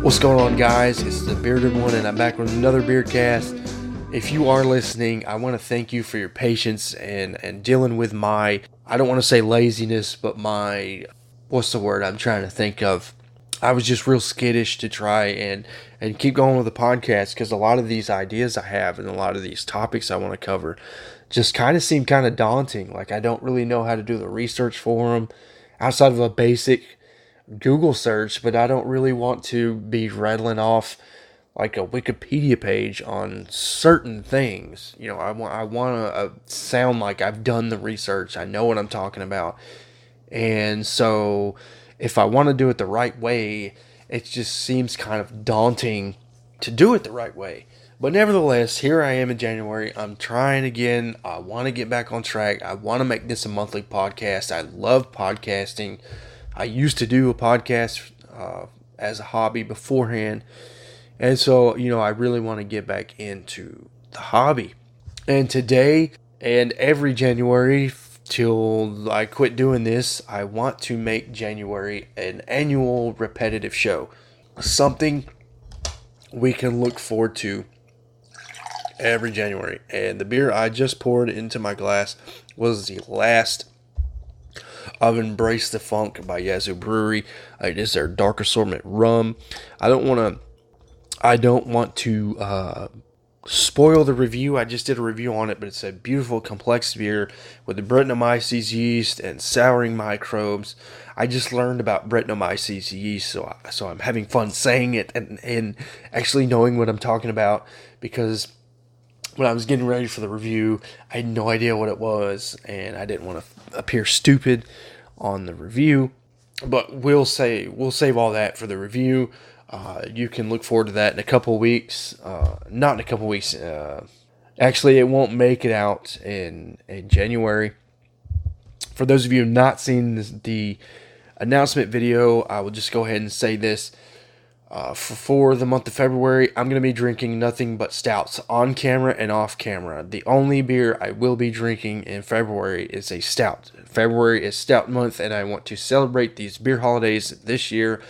What's going on, guys? It's the Bearded One, and I'm back with another beerdcast. If you are listening, I want to thank you for your patience and dealing with my, I don't want to say laziness, but my, what's the word I'm trying to think of? I was just real skittish to try and keep going with the podcast because a lot of these ideas I have and a lot of these topics I want to cover just kind of seem kind of daunting. Like I don't really know how to do the research for them outside of a basic Google search, but I don't really want to be rattling off like a Wikipedia page on certain things. You know, I want to sound like I've done the research. I know what I'm talking about. And so if I want to do it the right way, it just seems kind of daunting to do it the right way. But nevertheless, here I am in January. I'm trying again. I want to get back on track. I want to make this a monthly podcast. I love podcasting. I used to do a podcast as a hobby beforehand. And so, I really want to get back into the hobby. And today and every January till I quit doing this, I want to make January an annual repetitive show. Something we can look forward to every January. And the beer I just poured into my glass was the last of Embrace the Funk by Yazoo Brewery. It is their dark assortment rum. I don't want to spoil the review. I just did a review on it, but it's a beautiful, complex beer with the Brettanomyces yeast and souring microbes. I just learned about Brettanomyces yeast, so I'm having fun saying it and actually knowing what I'm talking about, because when I was getting ready for the review, I had no idea what it was, and I didn't want to appear stupid on the review. But we'll save all that for the review. You can look forward to that in a couple weeks. Not in a couple weeks. Actually, it won't make it out in January. For those of you not seen the announcement video, I will just go ahead and say this. For the month of February, I'm going to be drinking nothing but stouts on camera and off camera. The only beer I will be drinking in February is a stout. February is stout month, and I want to celebrate these beer holidays this year.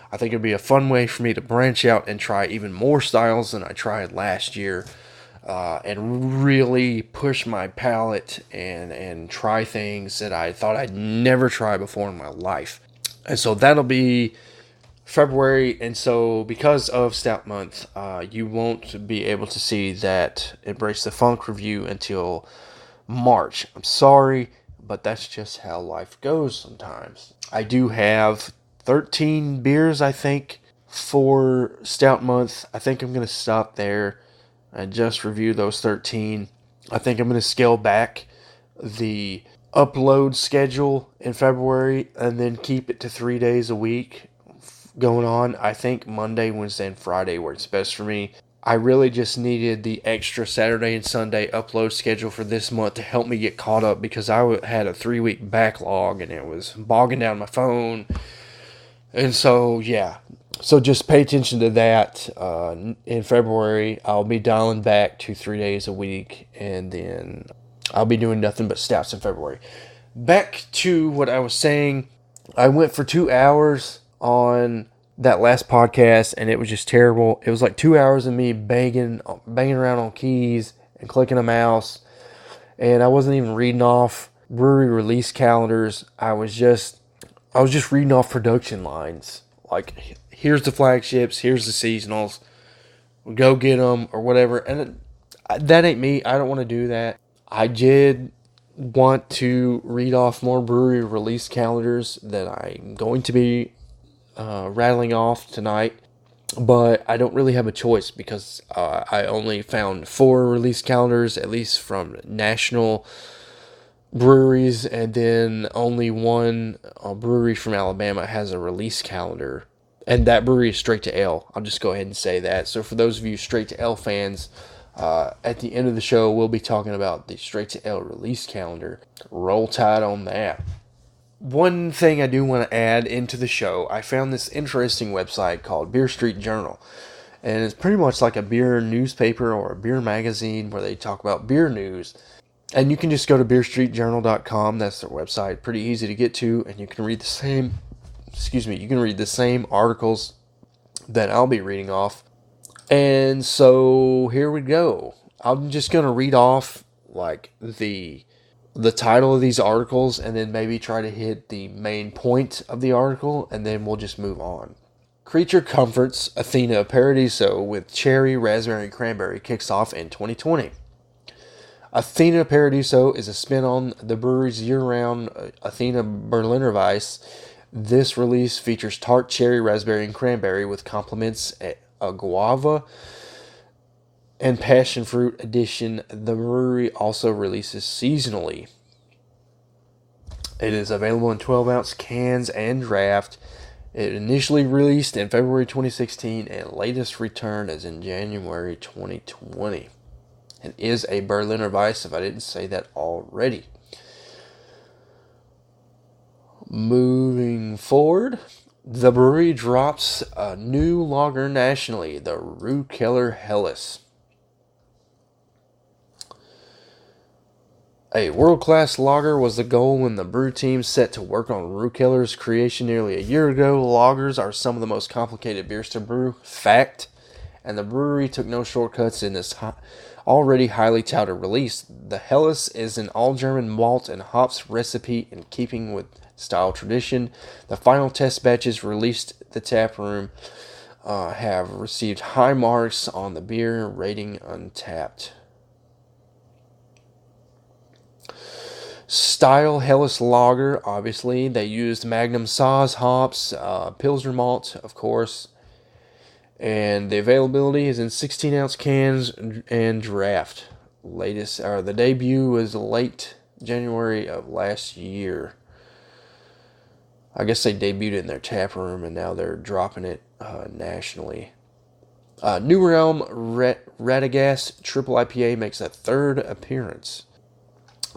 I think it'd be a fun way for me to branch out and try even more styles than I tried last year, and really push my palate and try things that I thought I'd never try before in my life. And so that'll be February, and so because of Stout Month, you won't be able to see that Embrace the Funk review until March. I'm sorry, but that's just how life goes sometimes. I do have 13 beers, I think, for Stout Month. I think I'm going to stop there and just review those 13. I think I'm going to scale back the upload schedule in February and then keep it to 3 days a week going on. I think Monday, Wednesday, and Friday works best for me. I really just needed the extra Saturday and Sunday upload schedule for this month to help me get caught up, because I had a 3-week backlog and it was bogging down my phone. And so, yeah. So just pay attention to that. In February, I'll be dialing back to 3 days a week, and then I'll be doing nothing but stouts in February. Back to what I was saying. I went for 2 hours on that last podcast, and it was just terrible. It was like 2 hours of me banging around on keys and clicking a mouse, and I wasn't even reading off brewery release calendars. I was just reading off production lines, like here's the flagships, here's the seasonals, go get them or whatever. And that ain't me. I don't want to do that. I did want to read off more brewery release calendars that I'm going to be rattling off tonight, but I don't really have a choice, because I only found 4 release calendars, at least from national breweries, and then only one brewery from Alabama has a release calendar, and that brewery is Straight to Ale. I'll just go ahead and say that. So for those of you Straight to Ale fans, at the end of the show, we'll be talking about the Straight to Ale release calendar. Roll Tide on that. One thing I do want to add into the show, I found this interesting website called Beer Street Journal. And it's pretty much like a beer newspaper or a beer magazine where they talk about beer news. And you can just go to beerstreetjournal.com. That's their website. Pretty easy to get to. And you can read the same articles that I'll be reading off. And so here we go. I'm just going to read off like the title of these articles and then maybe try to hit the main point of the article, and then we'll just move on. Creature Comforts Athena Paradiso with Cherry, Raspberry, and Cranberry kicks off in 2020. Athena Paradiso is a spin on the brewery's year-round Athena Berliner Weiss. This release features tart cherry, raspberry, and cranberry with complements a guava and passion fruit addition. The brewery also releases seasonally. It is available in 12-ounce cans and draft. It initially released in February 2016 and latest return is in January 2020. It is a Berliner Weiss, if I didn't say that already. Moving forward, the brewery drops a new lager nationally, the Rukeller Helles. A world-class lager was the goal when the brew team set to work on Rukeller's creation nearly a year ago. Lagers are some of the most complicated beers to brew, fact, and the brewery took no shortcuts in this already highly touted release. The Helles is an all-German malt and hops recipe in keeping with style tradition. The final test batches released the tap room have received high marks on the beer rating Untapped. Style Helles Lager, obviously. They used Magnum Saaz hops, Pilsner malt, of course. And the availability is in 16-ounce cans and draft. The debut was late January of last year. I guess they debuted it in their tap room, and now they're dropping it nationally. New Realm Radagast Triple IPA makes a third appearance.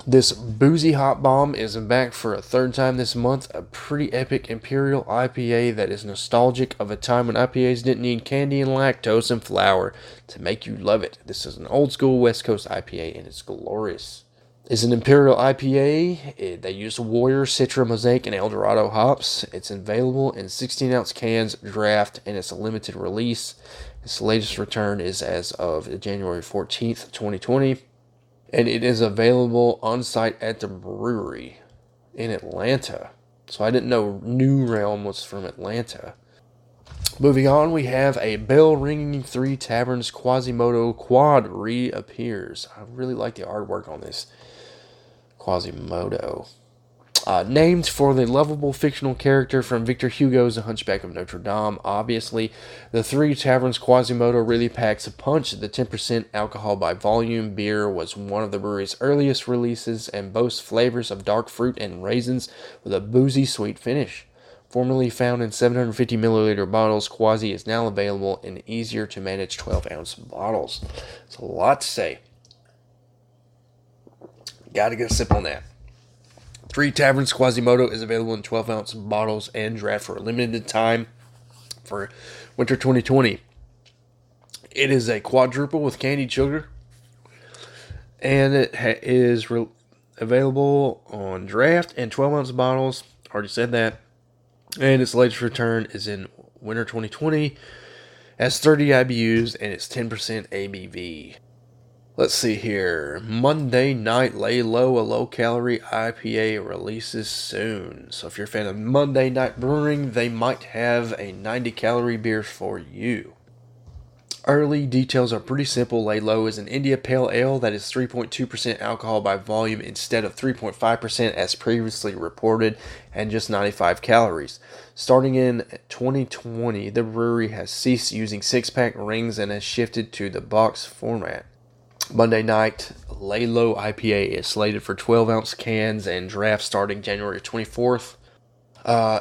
This boozy hot bomb is back for a third time this month. A pretty epic Imperial IPA that is nostalgic of a time when IPAs didn't need candy and lactose and flour to make you love it. This is an old school West Coast IPA and it's glorious. It's an Imperial IPA. They use Warrior, Citra, Mosaic, and Eldorado hops. It's available in 16-ounce cans, draft, and it's a limited release. Its latest return is as of January 14th, 2020. And it is available on site at the brewery in Atlanta. So I didn't know New Realm was from Atlanta. Moving on, we have a bell ringing Three Taverns Quasimodo Quad reappears. I really like the artwork on this Quasimodo. Named for the lovable fictional character from Victor Hugo's The Hunchback of Notre Dame. Obviously, the Three Taverns Quasimodo really packs a punch. The 10% alcohol by volume beer was one of the brewery's earliest releases and boasts flavors of dark fruit and raisins with a boozy sweet finish. Formerly found in 750 milliliter bottles, Quasi is now available in easier to manage 12-ounce bottles. It's a lot to say. Gotta get a sip on that. Three Taverns Quasimodo is available in 12-ounce bottles and draft for a limited time for winter 2020. It is a quadruple with candied sugar, and it is available on draft and 12-ounce bottles. Already said that. And its latest return is in winter 2020. Has 30 IBUs and it's 10% ABV. Let's see here. Monday Night Lay Low, a low-calorie IPA releases soon. So if you're a fan of Monday Night Brewing, they might have a 90-calorie beer for you. Early details are pretty simple. Lay Low is an India Pale Ale that is 3.2% alcohol by volume instead of 3.5% as previously reported, and just 95 calories. Starting in 2020, the brewery has ceased using six-pack rings and has shifted to the box format. Monday Night Lay Low IPA is slated for 12-ounce cans and draft starting January 24th.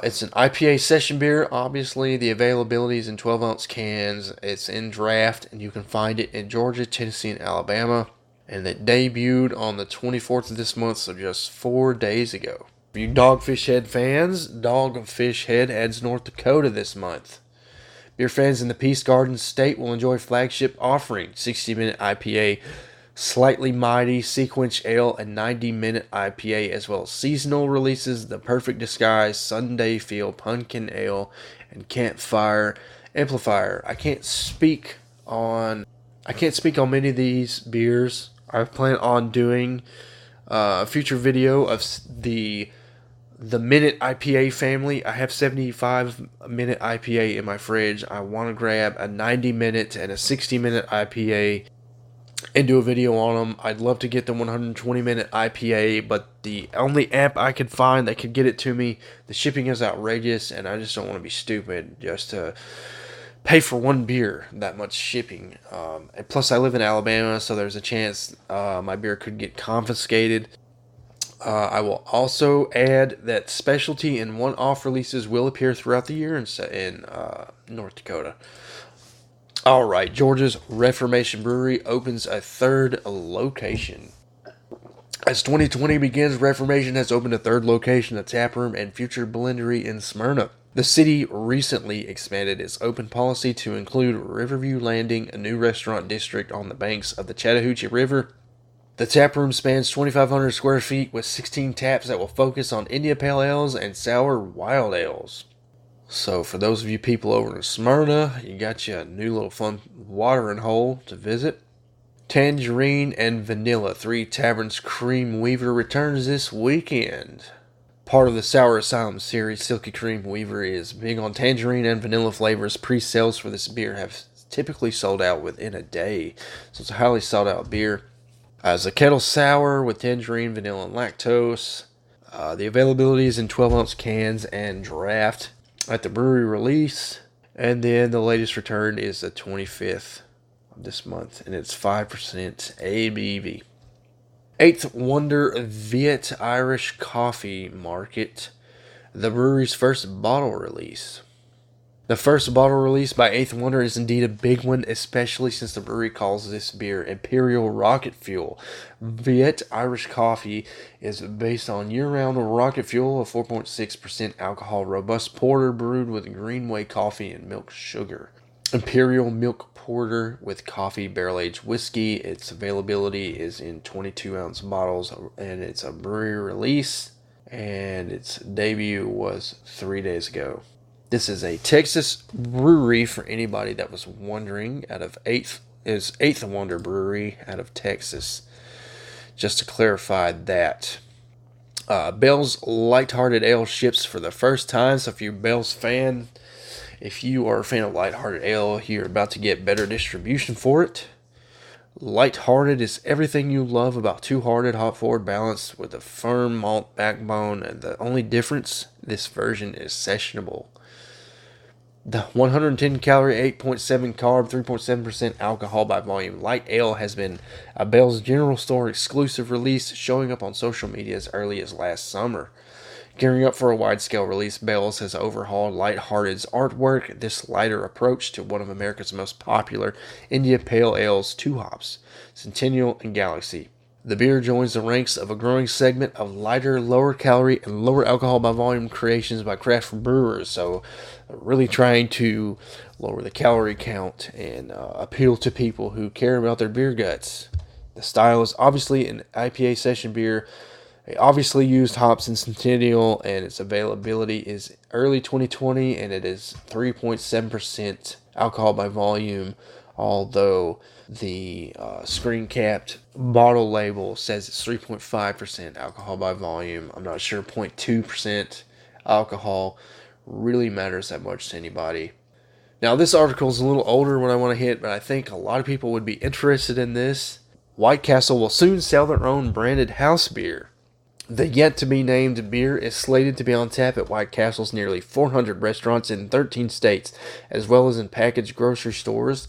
It's an IPA session beer. Obviously, the availability is in 12-ounce cans. It's in draft, and you can find it in Georgia, Tennessee, and Alabama. And it debuted on the 24th of this month, so just 4 days ago. For you Dogfish Head fans, Dogfish Head heads North Dakota this month. Beer fans in the Peace Garden State will enjoy flagship offering, 60-minute IPA, Slightly Mighty, Sequence Ale, and 90-minute IPA, as well as seasonal releases, The Perfect Disguise, Sunday Feel, Pumpkin Ale, and Campfire Amplifier. I can't speak on many of these beers. I plan on doing a future video of the Minute IPA family. I have 75 Minute IPA in my fridge. I want to grab a 90 minute and a 60 minute IPA and do a video on them. I'd love to get the 120 minute IPA, but the only app I could find that could get it to me, the shipping is outrageous, and I just don't want to be stupid just to pay for one beer that much shipping. And plus, I live in Alabama, so there's a chance my beer could get confiscated. I will also add that specialty and one-off releases will appear throughout the year in North Dakota. All right, Georgia's Reformation Brewery opens a third location. As 2020 begins, Reformation has opened a third location, a tap room, and future blendery in Smyrna. The city recently expanded its open policy to include Riverview Landing, a new restaurant district on the banks of the Chattahoochee River. The tap room spans 2,500 square feet with 16 taps that will focus on India Pale Ales and Sour Wild Ales. So for those of you people over in Smyrna, you got you a new little fun watering hole to visit. Tangerine and Vanilla, Three Taverns Cream Weaver returns this weekend. Part of the Sour Asylum series, Silky Cream Weaver is big on tangerine and vanilla flavors. Pre-sales for this beer have typically sold out within a day, so it's a highly sought out beer. It's a kettle sour with tangerine, vanilla, and lactose. The availability is in 12-ounce cans and draft at the brewery release. And then the latest return is the 25th of this month, and it's 5% ABV. Eighth Wonder Viet Irish Coffee Market, the brewery's first bottle release. The first bottle release by Eighth Wonder is indeed a big one, especially since the brewery calls this beer Imperial Rocket Fuel. Viet Irish Coffee is based on year-round rocket fuel, a 4.6% alcohol robust porter brewed with Greenway coffee and milk sugar. Imperial Milk Porter with coffee barrel-aged whiskey. Its availability is in 22-ounce bottles, and it's a brewery release, and its debut was 3 days ago. This is a Texas brewery, for anybody that was wondering. Eighth Wonder Brewery out of Texas. Just to clarify that. Bell's Lighthearted Ale ships for the first time. So if you're a Bell's fan, if you are a fan of Lighthearted Ale, you're about to get better distribution for it. Lighthearted is everything you love about Two Hearted, hop forward balance with a firm malt backbone. And the only difference, this version is sessionable. The 110 calorie, 8.7 carb, 3.7% alcohol by volume light ale has been a Bell's General Store exclusive release, showing up on social media as early as last summer. Gearing up for a wide-scale release, Bell's has overhauled Lighthearted's artwork. This lighter approach to one of America's most popular India Pale Ales, two hops, Centennial and Galaxy. The beer joins the ranks of a growing segment of lighter, lower calorie, and lower alcohol by volume creations by craft brewers. So, really trying to lower the calorie count and appeal to people who care about their beer guts. The style is obviously an IPA session beer. They obviously used hops in Centennial, and its availability is early 2020, and it is 3.7% alcohol by volume, although the screen-capped bottle label says it's 3.5% alcohol by volume. I'm not sure 0.2% alcohol really matters that much to anybody. Now, this article is a little older when I want to hit, but I think a lot of people would be interested in this. White Castle will soon sell their own branded house beer. The yet-to-be-named beer is slated to be on tap at White Castle's nearly 400 restaurants in 13 states, as well as in packaged grocery stores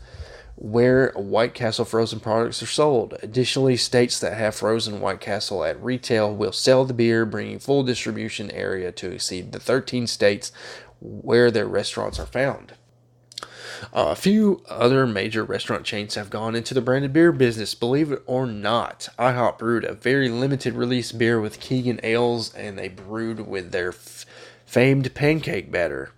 where White Castle frozen products are sold. Additionally, states that have frozen White Castle at retail will sell the beer, bringing full distribution area to exceed the 13 states where their restaurants are found. A few other major restaurant chains have gone into the branded beer business. Believe it or not, IHOP brewed a very limited release beer with Keegan Ales, and they brewed with their famed pancake batter.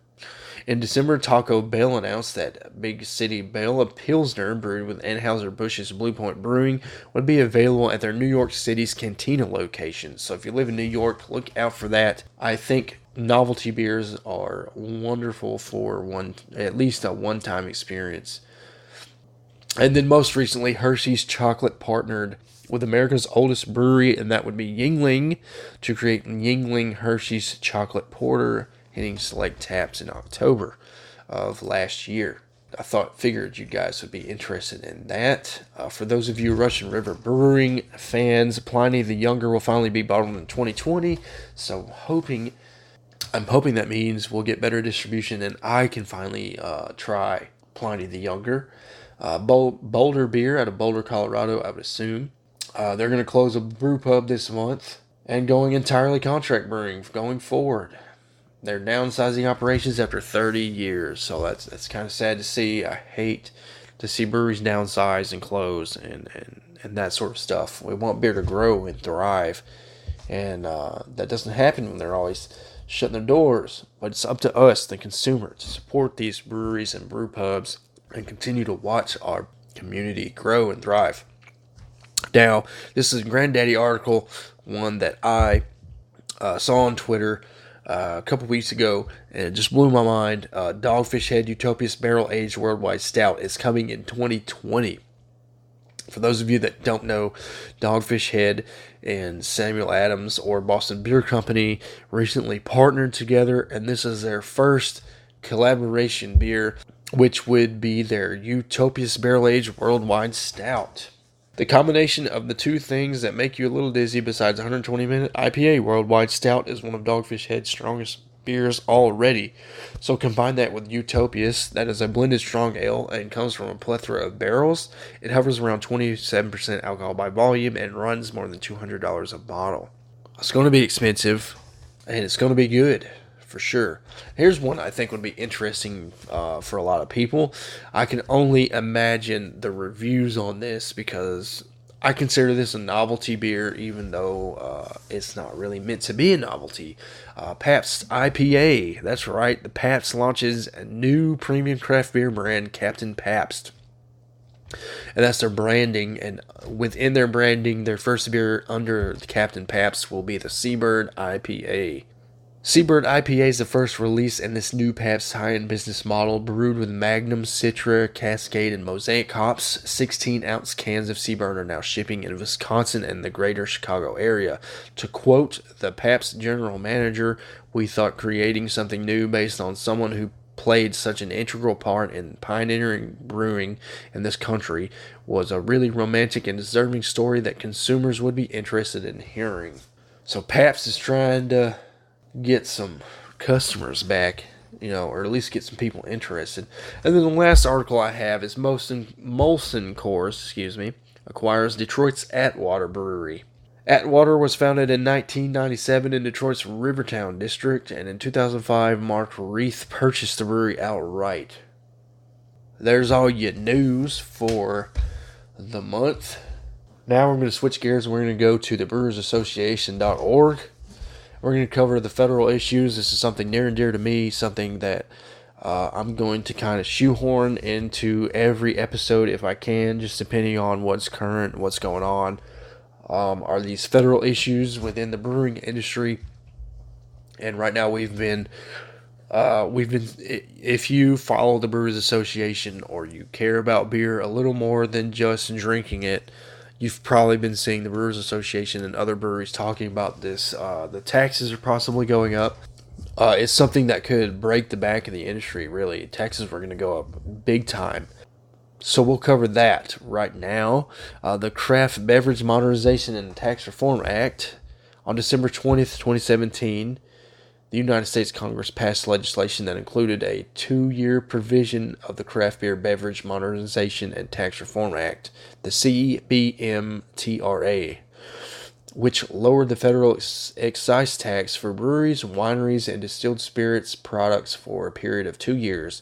In December, Taco Bell announced that Big City Bell, a Pilsner brewed with Anheuser-Busch's Blue Point Brewing, would be available at their New York City's Cantina location. So if you live in New York, look out for that. I think novelty beers are wonderful for at least a one-time experience. And then most recently, Hershey's Chocolate partnered with America's oldest brewery, and that would be Yuengling, to create Yuengling Hershey's Chocolate Porter, hitting select taps in October of last year. Figured you guys would be interested in that. For those of you Russian River Brewing fans, Pliny the Younger will finally be bottled in 2020. So I'm hoping that means we'll get better distribution and I can finally try Pliny the Younger. Boulder Beer out of Boulder, Colorado, I would assume. They're going to close a brew pub this month and going entirely contract brewing going forward. They're downsizing operations after 30 years, so that's kind of sad to see. I hate to see breweries downsize and close and that sort of stuff. We want beer to grow and thrive, and that doesn't happen when they're always shutting their doors. But it's up to us, the consumer, to support these breweries and brew pubs and continue to watch our community grow and thrive. Now, this is a Granddaddy article, one that I saw on Twitter a couple weeks ago, and it just blew my mind. Dogfish Head Utopia's Barrel Aged Worldwide Stout is coming in 2020. For those of you that don't know, Dogfish Head and Samuel Adams or Boston Beer Company recently partnered together, and this is their first collaboration beer, which would be their Utopia's Barrel Aged Worldwide Stout. The combination of the two things that make you a little dizzy besides 120-minute IPA Worldwide Stout is one of Dogfish Head's strongest beers already. So combine that with Utopia's, that is a blended strong ale and comes from a plethora of barrels. It hovers around 27% alcohol by volume and runs more than $200 a bottle. It's going to be expensive, and it's going to be good. For sure. Here's one I think would be interesting for a lot of people. I can only imagine the reviews on this because I consider this a novelty beer, even though it's not really meant to be a novelty. Pabst IPA. That's right. The Pabst launches a new premium craft beer brand, Captain Pabst. And that's their branding. And within their branding, their first beer under the Captain Pabst will be the Seabird IPA. Seabird IPA is the first release in this new Pabst high-end business model, brewed with Magnum, Citra, Cascade, and Mosaic hops. 16-ounce cans of Seabird are now shipping in Wisconsin and the greater Chicago area. To quote the Pabst general manager, "We thought creating something new based on someone who played such an integral part in pioneering brewing in this country was a really romantic and deserving story that consumers would be interested in hearing." So Pabst is trying to get some customers back, or at least get some people interested. And then the last article I have is Molson Coors, acquires Detroit's Atwater Brewery. Atwater was founded in 1997 in Detroit's Rivertown district, and in 2005, Mark Reith purchased the brewery outright. There's all your news for the month. Now we're going to switch gears and we're going to go to the brewersassociation.org. We're going to cover the federal issues. This is something near and dear to me, something that I'm going to kind of shoehorn into every episode if I can, just depending on what's current, what's going on. Are these federal issues within the brewing industry? And right now if you follow the Brewers Association or you care about beer a little more than just drinking it, you've probably been seeing the Brewers Association and other breweries talking about this. The taxes are possibly going up. It's something that could break the back of the industry, really. Taxes were going to go up big time. So we'll cover that right now. The Craft Beverage Modernization and Tax Reform Act. On December 20th, 2017, the United States Congress passed legislation that included a 2-year provision of the Craft Beer Beverage Modernization and Tax Reform Act, the CBMTRA, which lowered the federal excise tax for breweries, wineries, and distilled spirits products for a period of 2 years.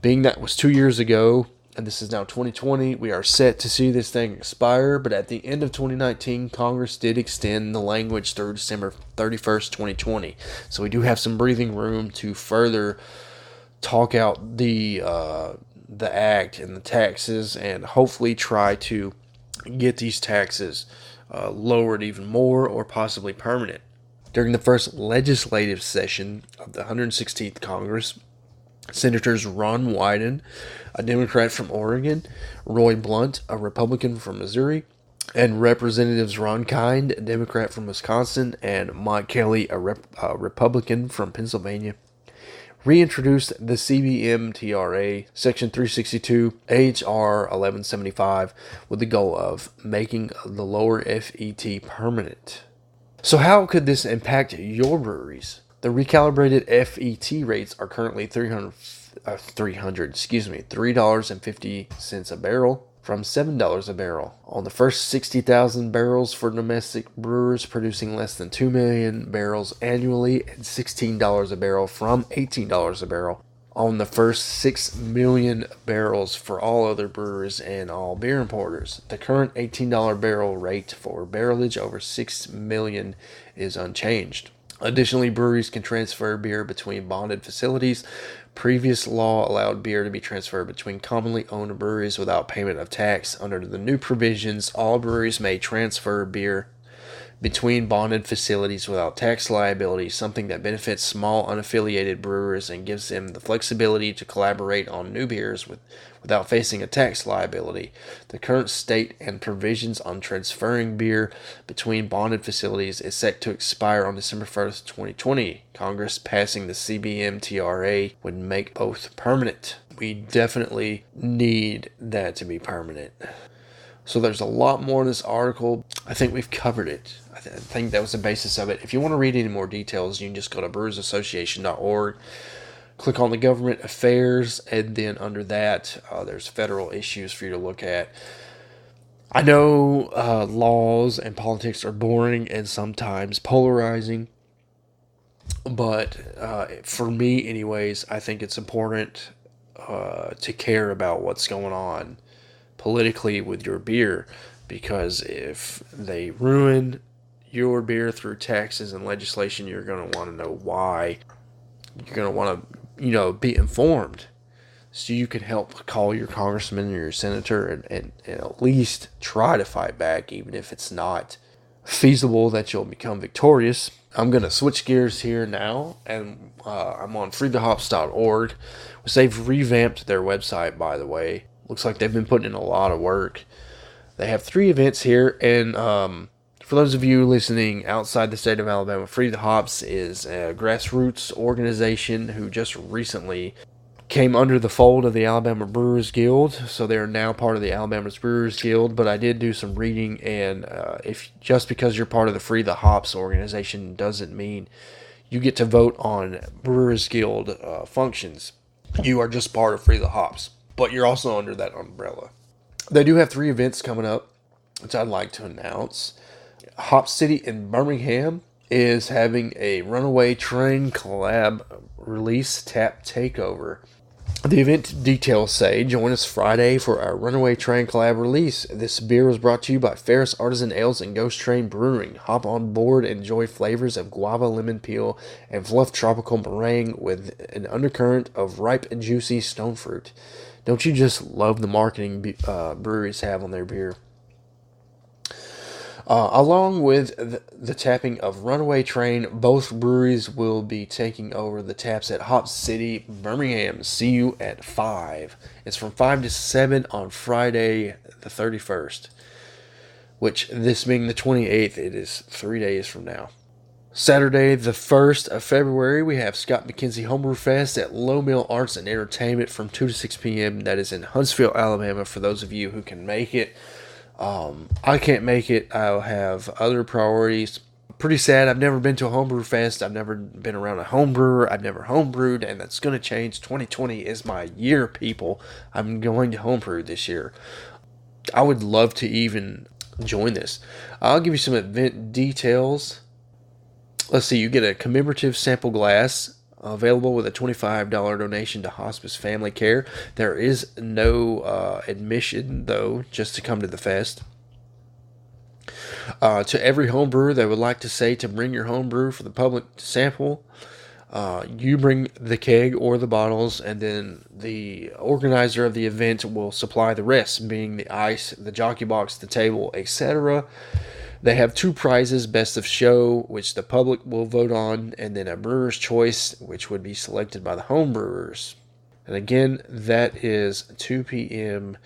Being that was 2 years ago, and this is now 2020, we are set to see this thing expire, but at the end of 2019, Congress did extend the language through December 31st, 2020. So we do have some breathing room to further talk out the act and the taxes, and hopefully try to get these taxes lowered even more or possibly permanent. During the first legislative session of the 116th Congress, Senators Ron Wyden, a Democrat from Oregon, Roy Blunt, a Republican from Missouri, and Representatives Ron Kind, a Democrat from Wisconsin, and Mike Kelly, a Republican from Pennsylvania, reintroduced the CBMTRA Section 362 H.R. 1175 with the goal of making the lower FET permanent. So how could this impact your breweries? The recalibrated FET rates are currently $3.50 a barrel from $7 a barrel. On the first 60,000 barrels for domestic brewers producing less than 2 million barrels annually, and $16 a barrel from $18 a barrel. On the first 6 million barrels for all other brewers and all beer importers. The current $18 barrel rate for barrelage over 6 million is unchanged. Additionally, breweries can transfer beer between bonded facilities. Previous law allowed beer to be transferred between commonly owned breweries without payment of tax. Under the new provisions, all breweries may transfer beer between bonded facilities without tax liability, something that benefits small unaffiliated brewers and gives them the flexibility to collaborate on new beers without facing a tax liability. The current state and provisions on transferring beer between bonded facilities is set to expire on December 1st, 2020. Congress passing the CBMTRA would make both permanent. We definitely need that to be permanent. So there's a lot more in this article. I think we've covered it. I think that was the basis of it. If you want to read any more details, you can just go to brewersassociation.org, click on the government affairs, and then under that, there's federal issues for you to look at. I know laws and politics are boring and sometimes polarizing, but for me anyways, I think it's important to care about what's going on politically with your beer, because if they ruin your beer through taxes and legislation, you're going to want to know why. You're going to want to, be informed, so you can help call your congressman or your senator and at least try to fight back, even if it's not feasible that you'll become victorious. I'm going to switch gears here now, and I'm on freethehops.org, which they've revamped their website, by the way. Looks like they've been putting in a lot of work. They have 3 events here, and for those of you listening outside the state of Alabama, Free the Hops is a grassroots organization who just recently came under the fold of the Alabama Brewers Guild, so they are now part of the Alabama Brewers Guild. But I did do some reading, and if just because you're part of the Free the Hops organization doesn't mean you get to vote on Brewers Guild functions. You are just part of Free the Hops, but you're also under that umbrella. They do have 3 events coming up, which I'd like to announce. Hop City in Birmingham is having a Runaway Train collab release tap takeover. The event details say, join us Friday for our Runaway Train collab release. This beer was brought to you by Ferris Artisan Ales and Ghost Train Brewing. Hop on board and enjoy flavors of guava, lemon peel, and fluff tropical meringue with an undercurrent of ripe and juicy stone fruit. Don't you just love the marketing breweries have on their beer? Along with the tapping of Runaway Train, both breweries will be taking over the taps at Hop City, Birmingham. See you at 5. It's from 5 to 7 on Friday the 31st, which this being the 28th, it is 3 days from now. Saturday the 1st of February, we have Scott McKenzie Homebrew Fest at Low Mill Arts and Entertainment from 2 to 6 p.m. That is in Huntsville, Alabama, for those of you who can make it. I can't make it. I'll have other priorities. Pretty sad. I've never been to a homebrew fest. I've never been around a homebrewer. I've never homebrewed, and that's going to change. 2020 is my year, people. I'm going to homebrew this year. I would love to even join this. I'll give you some event details. Let's see. You get a commemorative sample glass available with a $25 donation to Hospice Family Care. There is no admission, though, just to come to the fest. To every homebrewer that would like to say to bring your homebrew for the public to sample, you bring the keg or the bottles, and then the organizer of the event will supply the rest, being the ice, the jockey box, the table, etc. They have two prizes: Best of Show, which the public will vote on, and then a Brewer's Choice, which would be selected by the home brewers. And again, that is 2 p.m.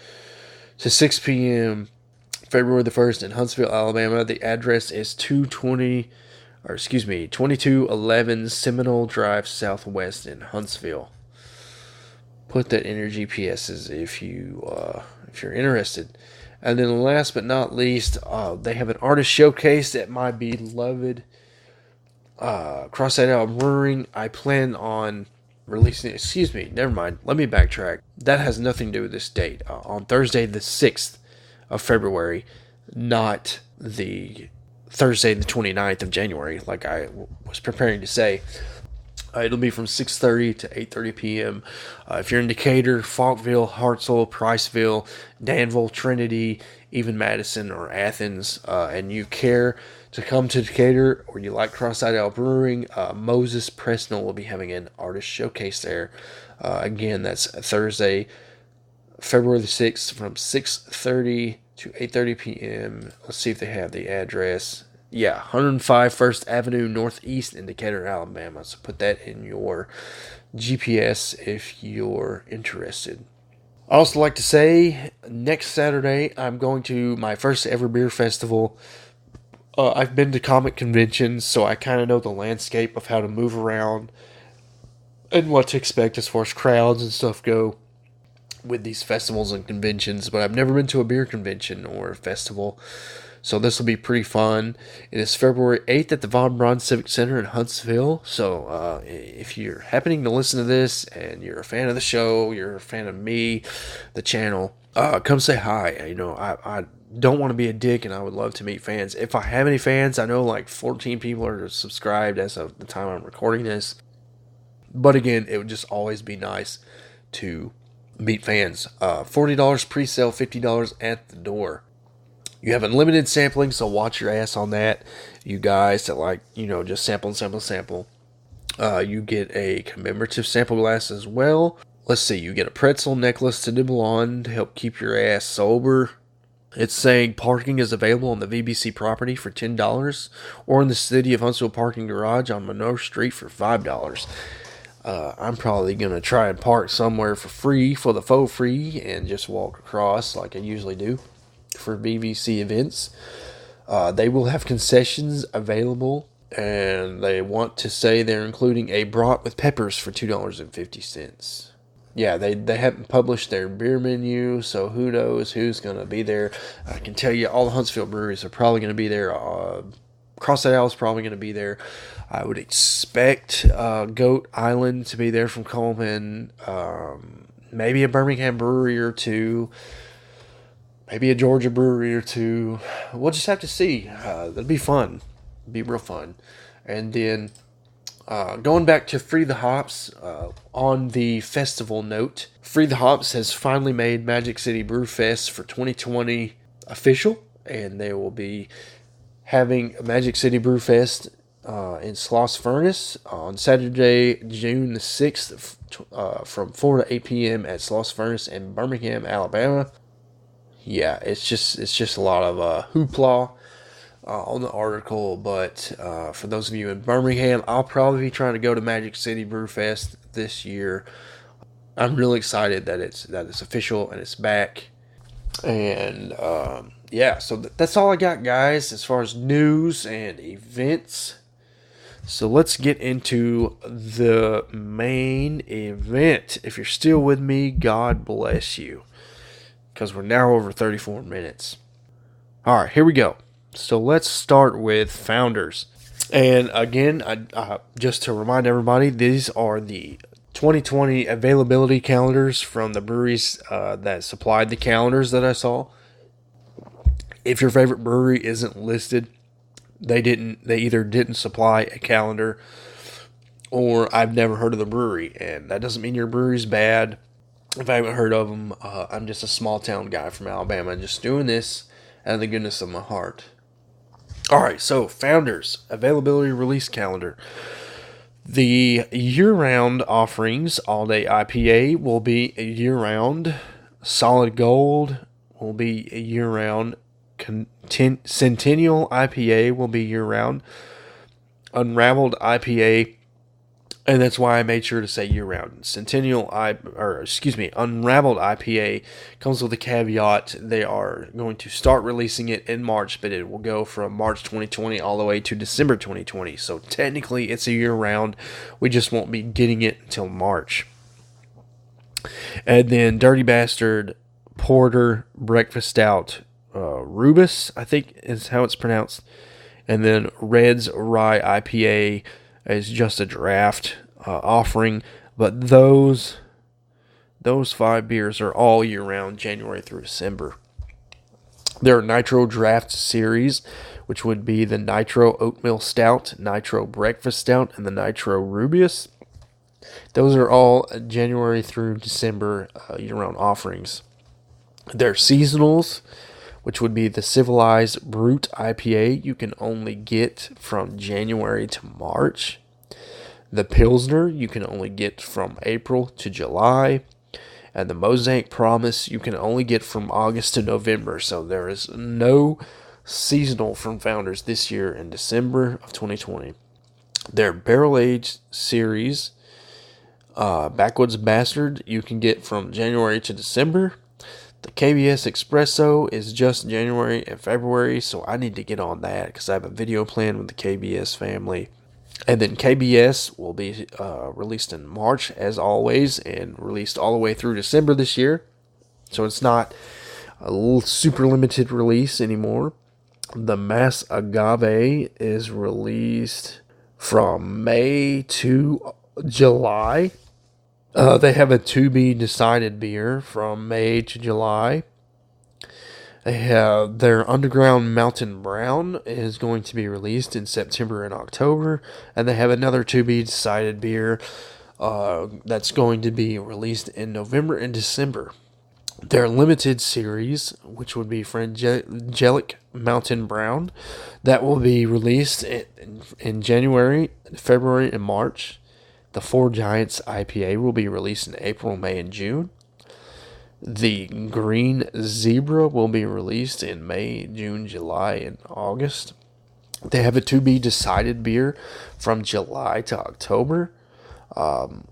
to 6 p.m. February the 1st in Huntsville, Alabama. The address is 2211 Seminole Drive Southwest in Huntsville. Put that in your GPSs if you're interested. And then last but not least, they have an artist showcase at my beloved Cross-Eyed Owl Brewing. I plan on releasing, never mind, let me backtrack. That has nothing to do with this date. On Thursday the 6th of February, not the Thursday the 29th of January, like I was preparing to say. It'll be from 6:30 to 8:30 p.m. If you're in Decatur, Falkville, Hartselle, Priceville, Danville, Trinity, even Madison or Athens, and you care to come to Decatur or you like Cross-Eyed Owl Brewing, Moses Presnell will be having an artist showcase there. Again, that's Thursday, February the 6th from 6:30 to 8:30 p.m. Let's see if they have the address. Yeah, 105 First Avenue Northeast in Decatur, Alabama. So put that in your GPS if you're interested. I also like to say, next Saturday, I'm going to my first ever beer festival. I've been to comic conventions, so I kind of know the landscape of how to move around and what to expect as far as crowds and stuff go with these festivals and conventions. But I've never been to a beer convention or a festival. So this will be pretty fun. It is February 8th at the Von Braun Civic Center in Huntsville. So if you're happening to listen to this and you're a fan of the show, you're a fan of me, the channel, come say hi. You know, I don't want to be a dick and I would love to meet fans. If I have any fans, I know like 14 people are subscribed as of the time I'm recording this. But again, it would just always be nice to meet fans. $40 pre-sale, $50 at the door. You have unlimited sampling, so watch your ass on that. You guys that like, just sample. You get a commemorative sample glass as well. Let's see, you get a pretzel necklace to nibble on to help keep your ass sober. It's saying parking is available on the VBC property for $10 or in the City of Huntsville parking garage on Monroe Street for $5. I'm probably going to try and park somewhere for free, for the faux free, and just walk across like I usually do for VBC events. They will have concessions available, and they want to say they're including a brat with peppers for $2.50. Yeah, they haven't published their beer menu, so who knows who's going to be there. I can tell you all the Huntsville breweries are probably going to be there. Cross-Eyed Owl is probably going to be there. I would expect Goat Island to be there from Coleman. Maybe a Birmingham brewery or two. Maybe a Georgia brewery or two. We'll just have to see. That'll be fun. It'll be real fun. And then going back to Free the Hops, on the festival note, Free the Hops has finally made Magic City Brew Fest for 2020 official. And they will be having Magic City Brew Fest in Sloss Furnace on Saturday, June the 6th from 4 to 8 p.m. at Sloss Furnace in Birmingham, Alabama. Yeah, it's just a lot of hoopla on the article, but for those of you in Birmingham, I'll probably be trying to go to Magic City Brew Fest this year. I'm really excited that it's official and it's back. And yeah, so that's all I got, guys, as far as news and events. So let's get into the main event. If you're still with me, God bless you, because we're now over 34 minutes. All right, here we go. So let's start with Founders. And again, I just to remind everybody, these are the 2020 availability calendars from the breweries that supplied the calendars that I saw. If your favorite brewery isn't listed, they either didn't supply a calendar, or I've never heard of the brewery, and that doesn't mean your brewery's bad. If I haven't heard of them, I'm just a small town guy from Alabama, just doing this out of the goodness of my heart. All right, so Founders availability release calendar. The year-round offerings, all-day IPA will be year-round. Solid Gold will be year-round. Centennial IPA will be year-round. Unraveled IPA, and that's why I made sure to say year-round. Unraveled IPA comes with a caveat. They are going to start releasing it in March, but it will go from March 2020 all the way to December 2020. So technically, it's a year-round. We just won't be getting it until March. And then Dirty Bastard Porter Breakfast Stout Rubus, I think is how it's pronounced. And then Red's Rye IPA is just a draft offering. But those 5 beers are all year round, January through December. There are Nitro Draft Series, which would be the Nitro Oatmeal Stout, Nitro Breakfast Stout, and the Nitro Rubus. Those are all January through December year-round offerings. There are seasonals, which would be the Civilized Brute IPA. You can only get from January to March. The Pilsner, you can only get from April to July. And the Mosaic Promise, you can only get from August to November. So there is no seasonal from Founders this year in December of 2020. Their Barrel Aged Series, Backwoods Bastard, you can get from January to December. The KBS Espresso is just January and February, so I need to get on that because I have a video plan with the KBS family. And then KBS will be released in March, as always, and released all the way through December this year. So it's not a little super limited release anymore. The Mass Agave is released from May to July. They have a to be decided beer from May to July. They have their Underground Mountain Brown is going to be released in September and October, and they have another to be decided beer that's going to be released in November and December. Their limited series, which would be Frangelic Mountain Brown, that will be released in January, February, and March. The Four Giants IPA will be released in April, May, and June. The Green Zebra will be released in May, June, July, and August. They have a to-be-decided beer from July to October.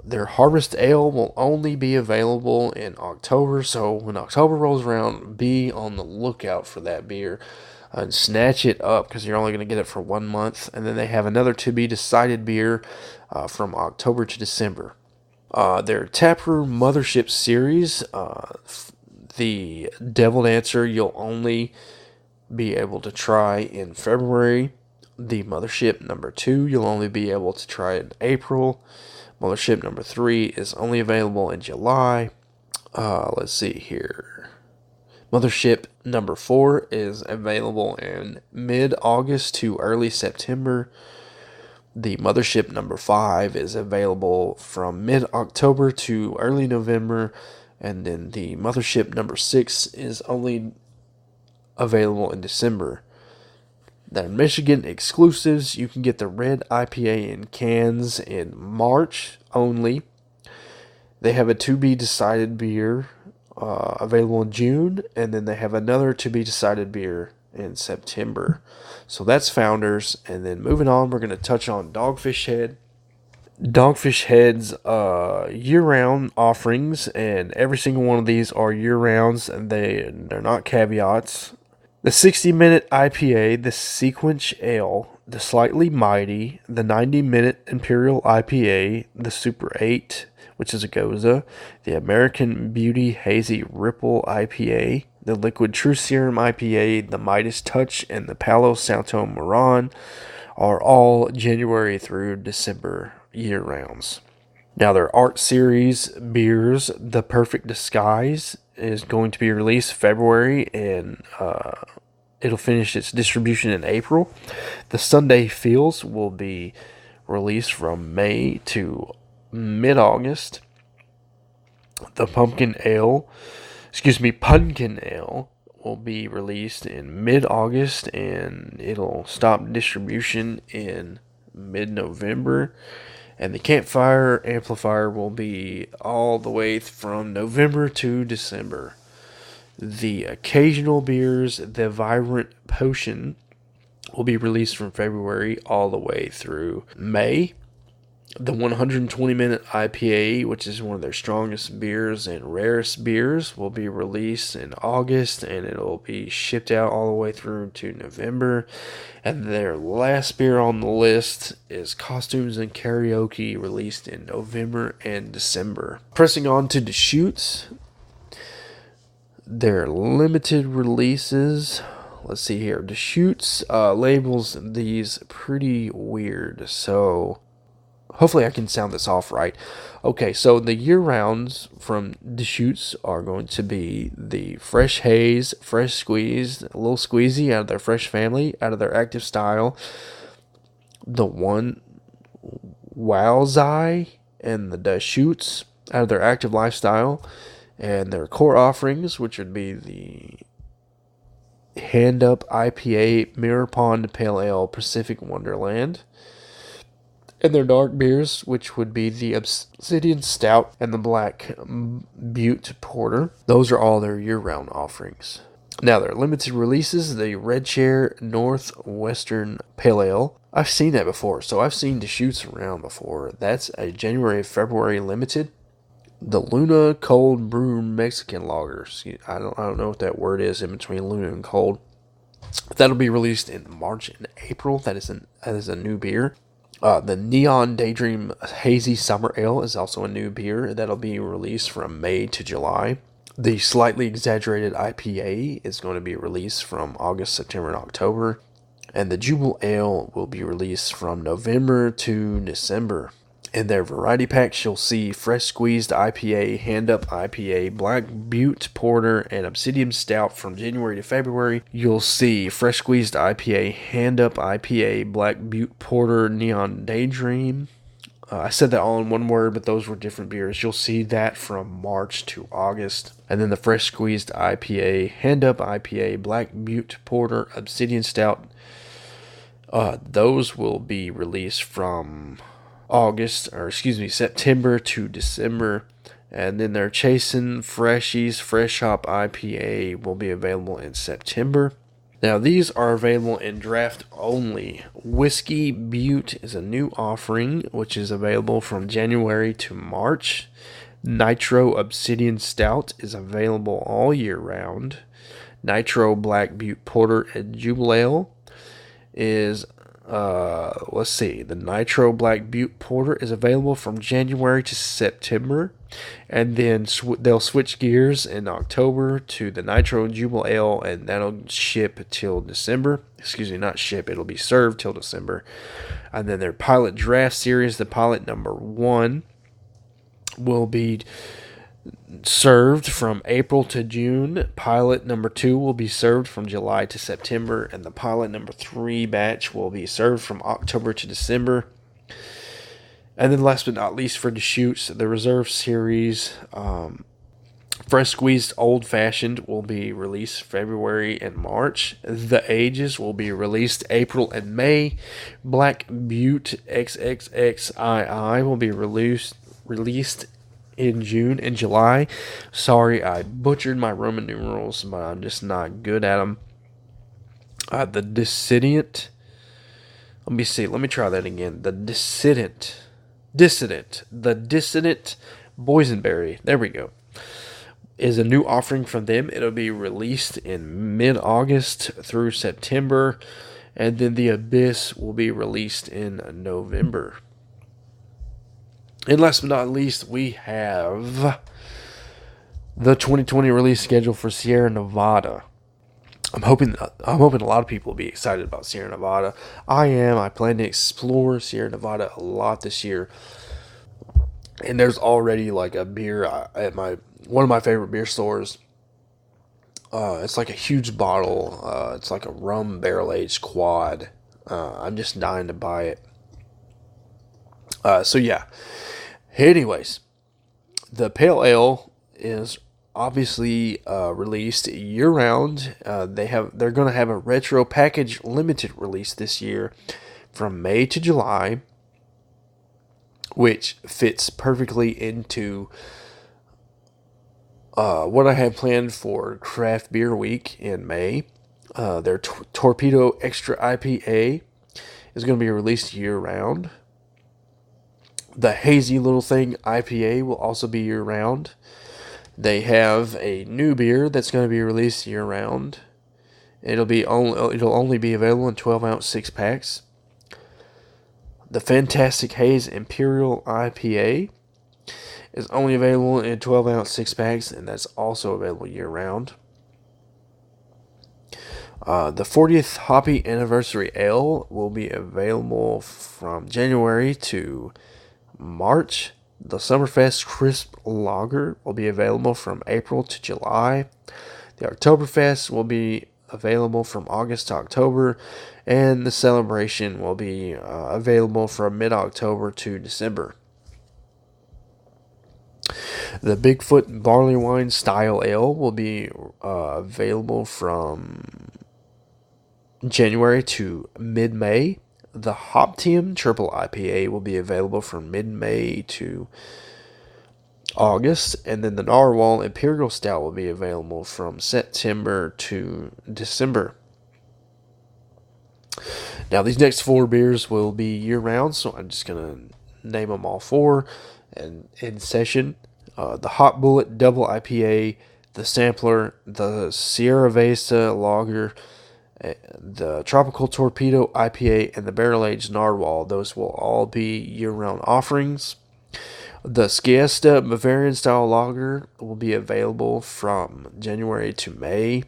Their Harvest Ale will only be available in October, so when October rolls around, be on the lookout for that beer and snatch it up because you're only going to get it for 1 month. And then they have another to-be-decided beer from October to December. Their Taproom Mothership Series, the Devil Dancer, you'll only be able to try in February. The Mothership number 2, you'll only be able to try in April. Mothership number 3 is only available in July. Let's see here. Mothership number 4 is available in mid-August to early September. The Mothership number 5 is available from mid-October to early November. And then the Mothership number 6 is only available in December. Their Michigan exclusives, you can get the Red IPA in cans in March only. They have a to-be-decided beer available in June, and then they have another to-be-decided beer in September. So that's Founders. And then moving on, we're going to touch on Dogfish Head. Dogfish Head's year-round offerings, and every single one of these are year-rounds, and they're not caveats. The 60-minute IPA, the Sequence Ale, the Slightly Mighty, the 90-minute Imperial IPA, the Super 8, which is a Goza, the American Beauty Hazy Ripple IPA, the Liquid True Serum IPA, the Midas Touch, and the Palo Santo Moran are all January through December year-rounds. Now their Art Series beers, the Perfect Disguise, is going to be released February, and it'll finish its distribution in April. The Sunday Feels will be released from May to mid-August. The Pumpkin Ale will be released in mid-August, and it'll stop distribution in mid-November. And the Campfire Amplifier will be all the way from November to December. The occasional beers, the Vibrant Potion, will be released from February all the way through May. The 120-minute IPA, which is one of their strongest beers and rarest beers, will be released in August, and it'll be shipped out all the way through to November. And their last beer on the list is Costumes and Karaoke, released in November and December. Pressing on to Deschutes, their limited releases. Let's see here. Deschutes labels these pretty weird, so hopefully I can sound this off right. Okay, so the year-rounds from Deschutes are going to be the Fresh Haze, Fresh Squeezed, a little squeezy out of their Fresh family, out of their active style. The One Wowzai and the Deschutes out of their active lifestyle. And their core offerings, which would be the Hand Up IPA, Mirror Pond Pale Ale, Pacific Wonderland. And their dark beers, which would be the Obsidian Stout and the Black Butte Porter. Those are all their year-round offerings. Now, their limited releases, the Red Chair Northwestern Pale Ale. I've seen that before, so I've seen Deschutes around before. That's a January-February limited. The Luna Cold Brew Mexican Lager. I don't know what that word is in between Luna and Cold. That'll be released in March and April. That is a new beer. The Neon Daydream Hazy Summer Ale is also a new beer. That'll be released from May to July. The Slightly Exaggerated IPA is going to be released from August, September, and October. And the Jubal Ale will be released from November to December. In their variety packs, you'll see Fresh Squeezed IPA, Hand Up IPA, Black Butte Porter, and Obsidian Stout from January to February. You'll see Fresh Squeezed IPA, Hand Up IPA, Black Butte Porter, Neon Daydream. I said that all in one word, but those were different beers. You'll see that from March to August. And then the Fresh Squeezed IPA, Hand Up IPA, Black Butte Porter, Obsidian Stout. Those will be released from September to December. And then their Chasin' Freshies Fresh Hop IPA will be available in September. Now, these are available in draft only. Whiskey Butte is a new offering, which is available from January to March. Nitro Obsidian Stout is available all year round. Nitro Black Butte Porter and Jubal Ale is the Nitro Black Butte Porter is available from January to September, and then they'll switch gears in October to the Nitro Jubal Ale, and that'll ship till December. Not ship, it'll be served till December. And then their Pilot Draft Series, the Pilot number 1, will be served from April to June. Pilot number 2 will be served from July to September, and the Pilot number 3 batch will be served from October to December. And then last but not least for Deschutes, the Reserve Series, Fresh Squeezed Old Fashioned will be released February and March. The Ages will be released April and May. Black Butte XXXII will be released in June and July. Sorry, I butchered my Roman numerals, but I'm just not good at them. The Dissident. Let me try that again. The Dissident. The Dissident Boysenberry. There we go. Is a new offering from them. It'll be released in mid-August through September, and then the Abyss will be released in November. And last but not least, we have the 2020 release schedule for Sierra Nevada. I'm hoping a lot of people will be excited about Sierra Nevada. I am. I plan to explore Sierra Nevada a lot this year. And there's already like a beer at one of my favorite beer stores. It's like a huge bottle. It's like a rum barrel-aged quad. I'm just dying to buy it. So yeah. Anyways, the Pale Ale is obviously released year-round. They're going to have a retro package limited release this year from May to July, which fits perfectly into What I have planned for Craft Beer Week in May, their Torpedo Extra IPA is going to be released year round. The Hazy Little Thing IPA will also be year round. They have a new beer that's going to be released year round. It'll only be available in 12-ounce 6-packs. The Fantastic Haze Imperial IPA is only available in 12-ounce 6-packs, and that's also available year-round. The 40th Hoppy Anniversary Ale will be available from January to March. The Summerfest Crisp Lager will be available from April to July. The Oktoberfest will be available from August to October, and the Celebration will be available from mid-October to December. The Bigfoot Barley Wine Style Ale will be available from January to mid-May. The Hoptium Triple IPA will be available from mid-May to August, and then the Narwhal Imperial Stout will be available from September to December. Now, these next 4 beers will be year-round, so I'm just going to name them all 4 and in session. The Hot Bullet Double IPA, the Sampler, the Sierra Vista Lager, the Tropical Torpedo IPA, and the Barrel Aged Narwhal. Those will all be year-round offerings. The Siesta Bavarian Style Lager will be available from January to May.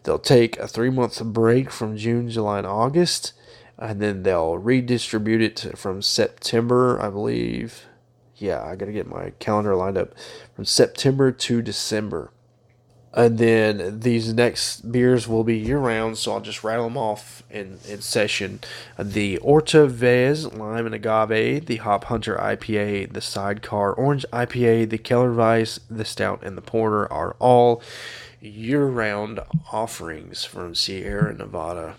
They'll take a 3-month break from June, July, and August, and then they'll redistribute it from September, I believe. Yeah, I got to get my calendar lined up. From September to December. And then these next beers will be year-round, so I'll just rattle them off in session. The Orta Vez Lime and Agave, the Hop Hunter IPA, the Sidecar Orange IPA, the Kellerweiss, the Stout, and the Porter are all year-round offerings from Sierra Nevada.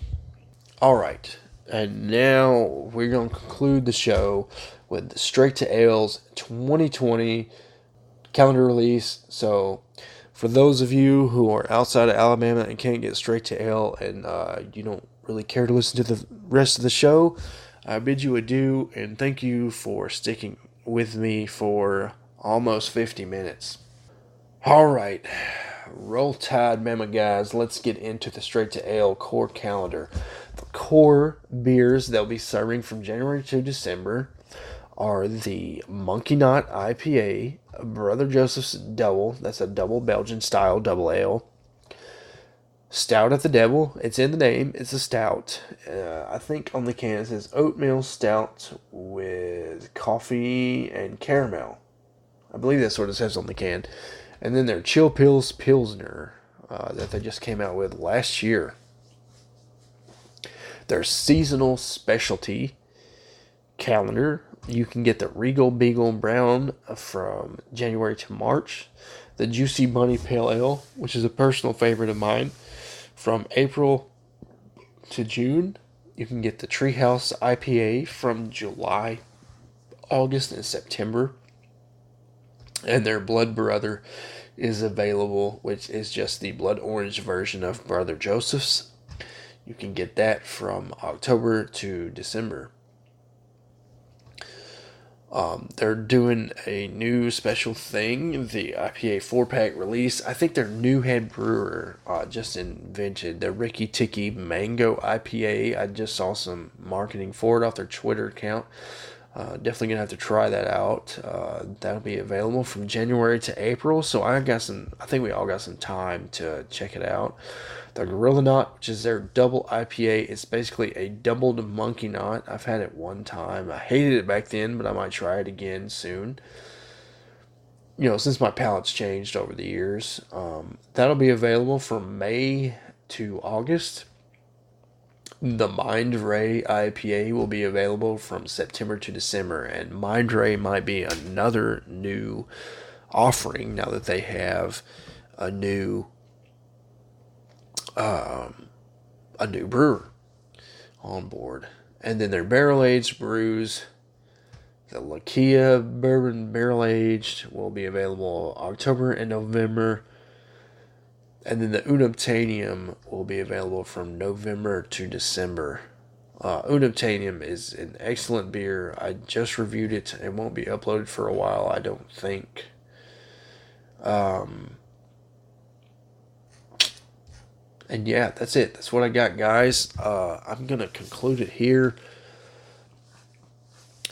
All right, and now we're going to conclude the show with the Straight to Ales 2020 calendar release. So for those of you who are outside of Alabama and can't get straight to ale, and you don't really care to listen to the rest of the show, I bid you adieu, and thank you for sticking with me for almost 50 minutes. All right, roll tide, mama guys. Let's get into the straight to ale core calendar. The core beers they'll be serving from January to December are the Monkey Knot IPA, Brother Joseph's Double, that's a double Belgian style double ale. Stout at the Devil, it's in the name, it's a stout. I think on the can it says oatmeal stout with coffee and caramel. I believe that's what it says on the can. And then their Chill Pills Pilsner that they just came out with last year. Their seasonal specialty calendar, you can get the Regal Beagle Brown from January to March, the Juicy Bunny Pale Ale, which is a personal favorite of mine, from April to June. You can get the Treehouse IPA from July, August, and September. And their Blood Brother is available, which is just the blood orange version of Brother Joseph's. You can get that from October to December. They're doing a new special thing, the IPA 4-pack release. I think their new head brewer just invented the Ricky Ticky Mango IPA. I just saw some marketing for it off their Twitter account. Definitely going to have to try that out. That'll be available from January to April, so I think we all got some time to check it out. The Gorilla Knot, which is their double IPA, it's basically a doubled monkey knot. I've had it one time. I hated it back then, but I might try it again soon. You know, since my palate's changed over the years. That'll be available from May to August. The Mind Ray IPA will be available from September to December, and Mind Ray might be another new offering now that they have a new brewer on board. And then their barrel aged brews, The Lakia Bourbon Barrel Aged will be available October and November. And then the Unobtainium will be available from November to December. Unobtainium is an excellent beer. I just reviewed it. It won't be uploaded for a while, I don't think. And yeah, that's it. That's what I got, guys. I'm going to conclude it here.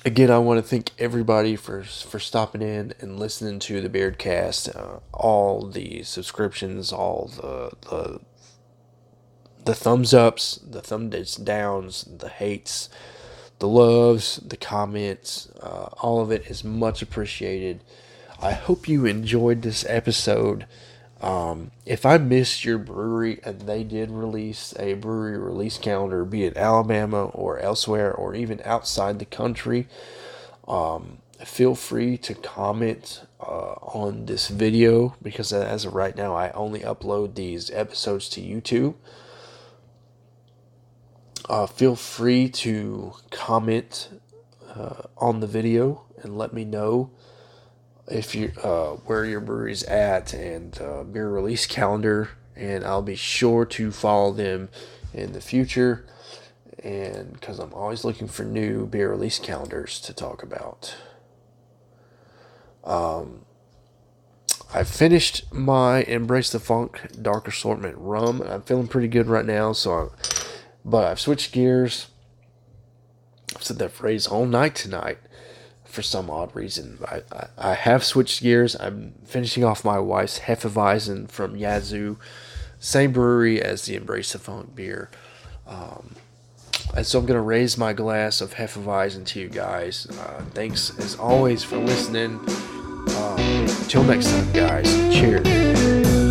Again, I want to thank everybody for stopping in and listening to the beerdcast. All the subscriptions, all the thumbs ups, the thumbs downs, the hates, the loves, the comments. All of it is much appreciated. I hope you enjoyed this episode. If I missed your brewery and they did release a brewery release calendar, be it Alabama or elsewhere or even outside the country, feel free to comment on this video, because as of right now I only upload these episodes to YouTube. Feel free to comment on the video and let me know if you where your brewery's at and beer release calendar, and I'll be sure to follow them in the future, and because I'm always looking for new beer release calendars to talk about. I finished my Embrace the Funk Dark Assortment rum. I'm feeling pretty good right now, but I've switched gears. I've said that phrase all night tonight. For some odd reason, I have switched gears. I'm finishing off my wife's Hefeweizen from Yazoo, same brewery as the Embrace the Funk beer. And so I'm going to raise my glass of Hefeweizen to you guys. Thanks, as always, for listening. Until next time, guys. Cheers.